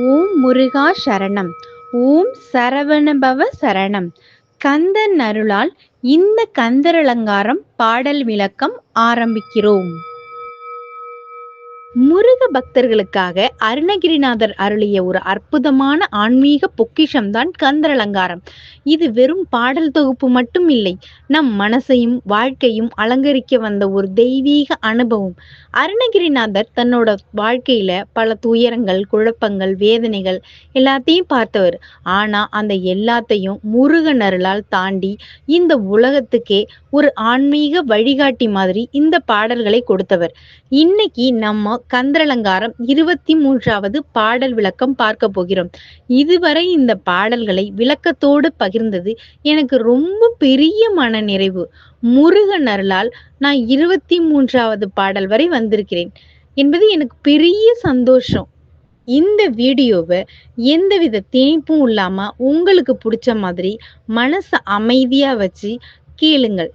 ஓம் முருகா சரணம். ஓம் சரவணபவ சரணம். கந்தன் அருளால் இந்த கந்தரலங்காரம் பாடல் விளக்கம் ஆரம்பிக்கிறோம். முருக பக்தர்களுக்காக அருணகிரிநாதர் அருளிய ஒரு அற்புதமான ஆன்மீக பொக்கிஷம்தான் கந்தரலங்காரம். இது வெறும் பாடல் தொகுப்பு மட்டும் இல்லை, நம் மனசையும் வாழ்க்கையும் அலங்கரிக்க வந்த ஒரு தெய்வீக அனுபவம். அருணகிரிநாதர் தன்னோட வாழ்க்கையில பல துயரங்கள், குழப்பங்கள், வேதனைகள் எல்லாத்தையும் பார்த்தவர். ஆனா அந்த எல்லாத்தையும் முருகன் அருளால் தாண்டி இந்த உலகத்துக்கே ஒரு ஆன்மீக வழிகாட்டி மாதிரி இந்த பாடல்களை கொடுத்தவர். இன்னைக்கு நம்ம கந்தரலங்காரம் 23வது பாடல் விளக்கம் பார்க்க போகிறோம். இதுவரை இந்த பாடல்களை விளக்கத்தோடு பகிர்ந்தது எனக்கு ரொம்ப பெரிய மன நிறைவு. முருகன் அருளால் நான் 23வது பாடல் வரை வந்திருக்கிறேன் என்பது எனக்கு பெரிய சந்தோஷம். இந்த வீடியோவை எந்தவித திணிப்பும் இல்லாம உங்களுக்கு பிடிச்ச மாதிரி மனசை அமைதியா வச்சு கேளுங்கள்.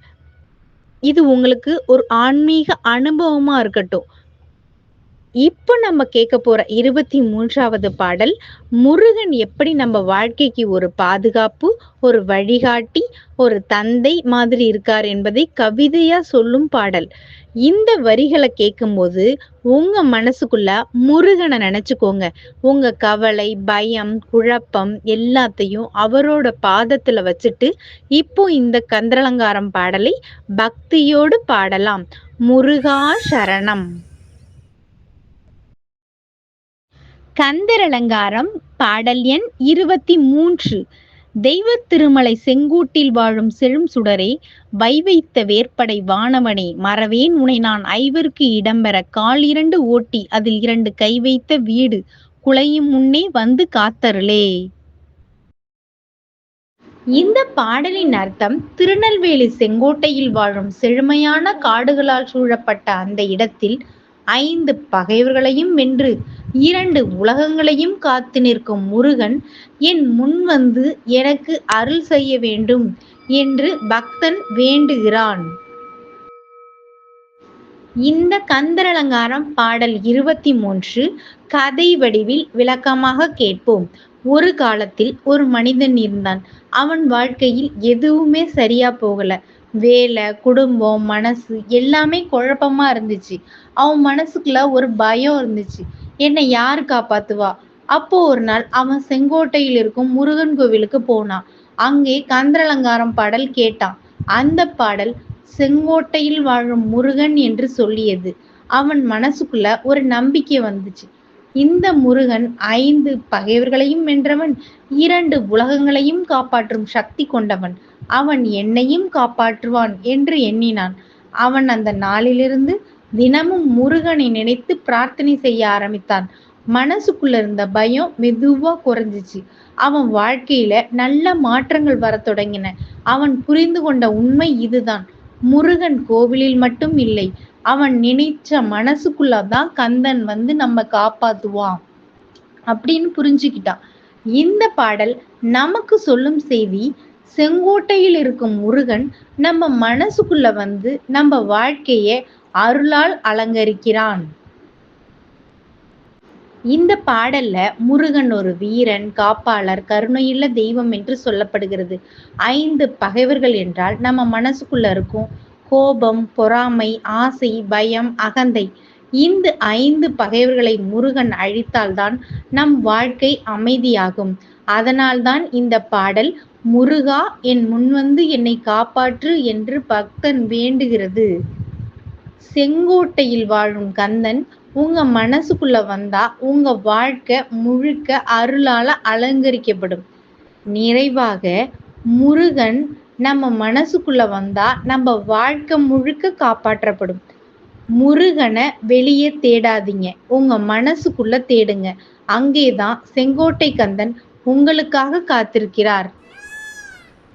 இது உங்களுக்கு ஒரு ஆன்மீக அனுபவமா இருக்கட்டும். இப்ப நம்ம கேட்க போற 23வது பாடல், முருகன் எப்படி நம்ம வாழ்க்கைக்கு ஒரு பாதுகாப்பு, ஒரு வழிகாட்டி, ஒரு தந்தை மாதிரி இருக்கார் என்பதை கவிதையா சொல்லும் பாடல். இந்த வரிகளை கேட்கும்போது உங்க மனசுக்குள்ள முருகனை நினைச்சுக்கோங்க. உங்க கவலை, பயம், குழப்பம் எல்லாத்தையும் அவரோட பாதத்துல வச்சுட்டு இப்போ இந்த கந்தரலங்காரம் பாடலை பக்தியோடு பாடலாம். முருகா சரணம். கந்தரலங்காரம் பாடல் எண் 23. தெய்வத் திருமலை செங்கூட்டில் வாழும் செழும் சுடரே, வைவைத்த வேற்படை வானவனே, மறவேன் உனை நான் ஐவருக்கு இடம்பெற கால் 2 ஓட்டி அதில் 2 கை வைத்த வீடு குலையும் முன்னே வந்து காத்தருளே. இந்த பாடலின் அர்த்தம், திருநெல்வேலி செங்கோட்டையில் வாழும் செழுமையான காடுகளால் சூழப்பட்ட அந்த இடத்தில் 5 பகைவர்களையும் வென்று 2 உலகங்களையும் காத்து நிற்கும் முருகன் என் முன் வந்து எனக்கு அருள் செய்ய வேண்டும் என்று பக்தன் வேண்டுகிறான். இந்த கந்தரலங்காரம் பாடல் 23 கதை வடிவில் விளக்கமாக கேட்போம். ஒரு காலத்தில் ஒரு மனிதன் இருந்தான். அவன் வாழ்க்கையில் எதுவுமே சரியா போகல. வேலை, குடும்பம், மனசு எல்லாமே குழப்பமா இருந்துச்சு. அவன் மனசுக்குள்ள ஒரு பயம் இருந்துச்சு. என்னை யாரு காப்பாத்துவா? அப்போ ஒரு நாள் அவன் செங்கோட்டையில் இருக்கும் முருகன் கோவிலுக்கு போனான். அங்கே கந்தரலங்காரம் பாடல் கேட்டான். அந்த பாடல் செங்கோட்டையில் வாழும் முருகன் என்று சொல்லியது. அவன் மனசுக்குள்ள ஒரு நம்பிக்கை வந்துச்சு. இந்த முருகன் 5 பகைவர்களையும் வென்றவன், 2 உலகங்களையும் காப்பாற்றும் சக்தி கொண்டவன். அவன் என்னையும் காப்பாற்றுவான் என்று எண்ணினான். அவன் அந்த நாளிலிருந்து தினமும் முருகனை நினைத்து பிரார்த்தனை செய்ய ஆரம்பித்தான். மனசுக்குள்ள இருந்த பயம் மெதுவா குறைஞ்சிச்சு. அவன் வாழ்க்கையில நல்ல மாற்றங்கள் வர தொடங்கின. அவன் புரிந்து கொண்ட உண்மை இதுதான், முருகன் கோவிலில் மட்டும் இல்லை, அவன் நினைச்ச மனசுக்குள்ளதான் கந்தன் வந்து நம்ம காப்பாத்துவான் அப்படின்னு புரிஞ்சுக்கிட்டான். இந்த பாடல் நமக்கு சொல்லும் செய்தி, செங்கோட்டையில் இருக்கும் முருகன் நம்ம மனசுக்குள்ள வந்து நம்ம வாழ்க்கைய அருளால் அலங்கரிக்கிறான். இந்த பாடல்ல முருகன் ஒரு வீரன், காப்பாளர், கருணையுள்ள தெய்வம் என்று சொல்லப்படுகிறது. 5 பகைவர்கள் என்றால் நம்ம மனசுக்குள்ள இருக்கும் கோபம், பொறாமை, ஆசை, பயம், அகந்தை. இந்த 5 பகைவர்களை முருகன் அழித்தால்தான் நம் வாழ்க்கை அமைதியாகும். அதனால்தான் இந்த பாடல் முருகா என் முன்வந்து என்னை காப்பாற்று என்று பக்தன் வேண்டுகிறது. செங்கோட்டையில் வாழும் கந்தன் உங்க மனசுக்குள்ள வந்தா உங்க வாழ்க்கை முழுக்க அருளால அலங்கரிக்கப்படும். நிறைவாக, முருகன் நம்ம மனசுக்குள்ள வந்தா நம்ம வாழ்க்கை முழுக்க காப்பாற்றப்படும். முருகனை வெளியே தேடாதீங்க, உங்க மனசுக்குள்ள தேடுங்க. அங்கேதான் செங்கோட்டை கந்தன் உங்களுக்காக காத்திருக்கிறார்.